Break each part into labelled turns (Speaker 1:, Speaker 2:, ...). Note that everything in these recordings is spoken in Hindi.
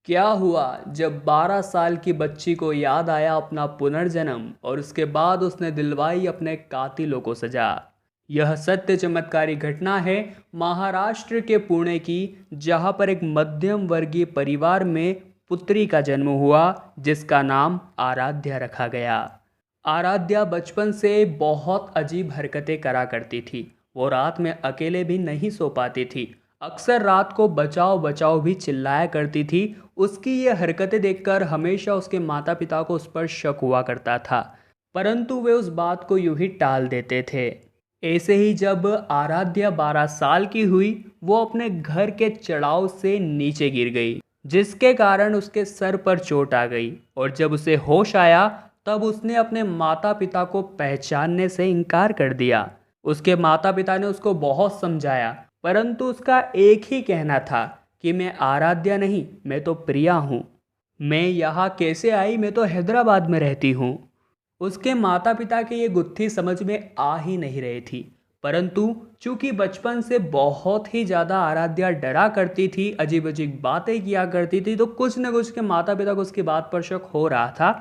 Speaker 1: क्या हुआ जब 12 साल की बच्ची को याद आया अपना पुनर्जन्म और उसके बाद उसने दिलवाई अपने कातिलों को सजा। यह सत्य चमत्कारी घटना है महाराष्ट्र के पुणे की, जहां पर एक मध्यम वर्गीय परिवार में पुत्री का जन्म हुआ जिसका नाम आराध्या रखा गया। आराध्या बचपन से बहुत अजीब हरकतें करा करती थी। वो रात में अकेले भी नहीं सो पाती थी। अक्सर रात को बचाओ बचाओ भी चिल्लाया करती थी। उसकी ये हरकतें देखकर हमेशा उसके माता पिता को उस पर शक हुआ करता था, परंतु वे उस बात को यूं ही टाल देते थे। ऐसे ही जब आराध्या 12 साल की हुई, वो अपने घर के चढ़ाव से नीचे गिर गई, जिसके कारण उसके सर पर चोट आ गई। और जब उसे होश आया तब उसने अपने माता पिता को पहचानने से इनकार कर दिया। उसके माता पिता ने उसको बहुत समझाया, परंतु उसका एक ही कहना था कि मैं आराध्या नहीं, मैं तो प्रिया हूँ। मैं यहाँ कैसे आई, मैं तो हैदराबाद में रहती हूँ। उसके माता पिता की ये गुत्थी समझ में आ ही नहीं रही थी, परंतु चूंकि बचपन से बहुत ही ज़्यादा आराध्या डरा करती थी, अजीब अजीब बातें किया करती थी, तो कुछ न कुछ के माता पिता को उसकी बात पर शक हो रहा था।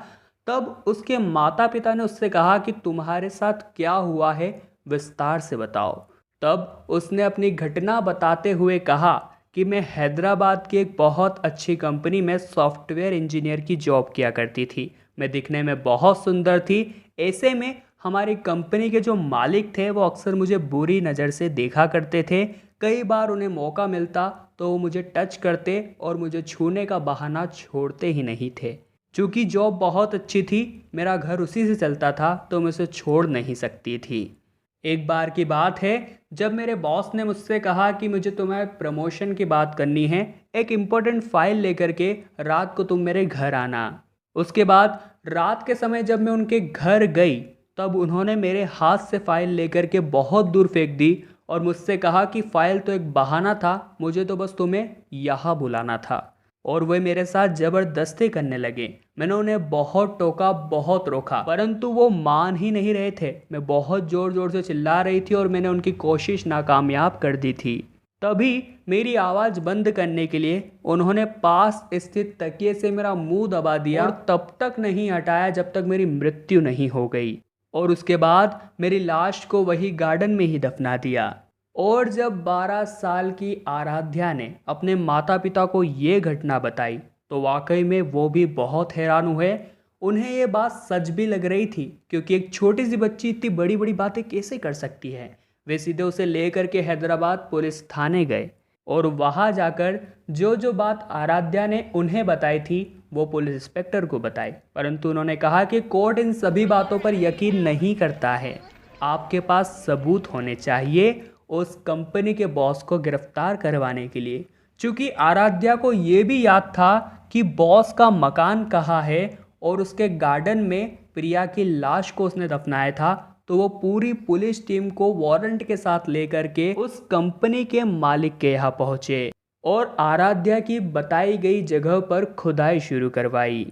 Speaker 1: तब उसके माता पिता ने उससे कहा कि तुम्हारे साथ क्या हुआ है, विस्तार से बताओ। तब उसने अपनी घटना बताते हुए कहा कि मैं हैदराबाद की एक बहुत अच्छी कंपनी में सॉफ्टवेयर इंजीनियर की जॉब किया करती थी। मैं दिखने में बहुत सुंदर थी। ऐसे में हमारी कंपनी के जो मालिक थे वो अक्सर मुझे बुरी नज़र से देखा करते थे। कई बार उन्हें मौका मिलता तो वो मुझे टच करते और मुझे छूने का बहाना छोड़ते ही नहीं थे। चूँकि जॉब बहुत अच्छी थी, मेरा घर उसी से चलता था, तो मैं उसे छोड़ नहीं सकती थी। एक बार की बात है जब मेरे बॉस ने मुझसे कहा कि मुझे तुम्हें प्रमोशन की बात करनी है, एक इम्पोर्टेंट फाइल लेकर के रात को तुम मेरे घर आना। उसके बाद रात के समय जब मैं उनके घर गई तब उन्होंने मेरे हाथ से फाइल लेकर के बहुत दूर फेंक दी और मुझसे कहा कि फाइल तो एक बहाना था, मुझे तो बस तुम्हें यहाँ बुलाना था। और वे मेरे साथ ज़बरदस्ती करने लगे। मैंने उन्हें बहुत टोका, बहुत रोका, परंतु वो मान ही नहीं रहे थे। मैं बहुत ज़ोर ज़ोर से चिल्ला रही थी और मैंने उनकी कोशिश नाकामयाब कर दी थी। तभी मेरी आवाज़ बंद करने के लिए उन्होंने पास स्थित तकिए से मेरा मुंह दबा दिया और तब तक नहीं हटाया जब तक मेरी मृत्यु नहीं हो गई। और उसके बाद मेरी लाश को वही गार्डन में ही दफना दिया। और जब 12 साल की आराध्या ने अपने माता पिता को ये घटना बताई तो वाकई में वो भी बहुत हैरान हुए। उन्हें ये बात सच भी लग रही थी, क्योंकि एक छोटी सी बच्ची इतनी बड़ी बड़ी बातें कैसे कर सकती है। वे सीधे उसे लेकर के हैदराबाद पुलिस थाने गए और वहाँ जाकर जो जो बात आराध्या ने उन्हें बताई थी वो पुलिस इंस्पेक्टर को बताई, परंतु उन्होंने कहा कि कोर्ट इन सभी बातों पर यकीन नहीं करता है। आपके पास सबूत होने चाहिए उस कंपनी के बॉस को गिरफ्तार करवाने के लिए। चूंकि आराध्या को ये भी याद था कि बॉस का मकान कहाँ है और उसके गार्डन में प्रिया की लाश को उसने दफनाया था, तो वो पूरी पुलिस टीम को वारंट के साथ लेकर के उस कंपनी के मालिक के यहाँ पहुंचे और आराध्या की बताई गई जगह पर खुदाई शुरू करवाई।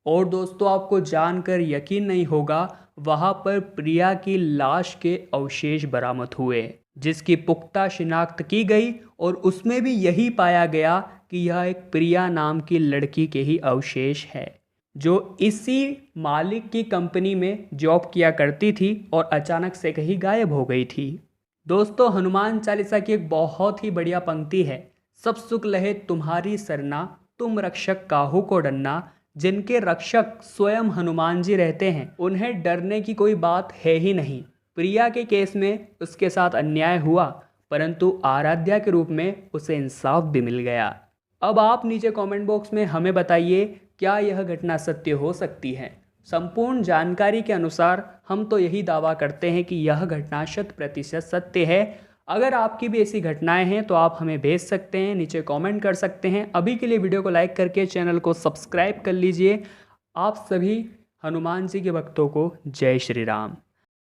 Speaker 1: और दोस्तों, आपको जानकर यकीन नहीं होगा, वहाँ पर प्रिया की लाश के अवशेष बरामद हुए जिसकी पुख्ता शिनाख्त की गई और उसमें भी यही पाया गया कि यह एक प्रिया नाम की लड़की के ही अवशेष है, जो इसी मालिक की कंपनी में जॉब किया करती थी और अचानक से कहीं गायब हो गई थी। दोस्तों, हनुमान चालीसा की एक बहुत ही बढ़िया पंक्ति है, सब सुख लहे तुम्हारी सरना, तुम रक्षक काहू को डरना। जिनके रक्षक स्वयं हनुमान जी रहते हैं उन्हें डरने की कोई बात है ही नहीं। प्रिया के केस में उसके साथ अन्याय हुआ, परंतु आराध्या के रूप में उसे इंसाफ भी मिल गया। अब आप नीचे कमेंट बॉक्स में हमें बताइए, क्या यह घटना सत्य हो सकती है। संपूर्ण जानकारी के अनुसार हम तो यही दावा करते हैं कि यह घटना 100% सत्य है। अगर आपकी भी ऐसी घटनाएं हैं तो आप हमें भेज सकते हैं, नीचे कमेंट कर सकते हैं। अभी के लिए वीडियो को लाइक करके चैनल को सब्सक्राइब कर लीजिए। आप सभी हनुमान जी के भक्तों को जय श्री राम।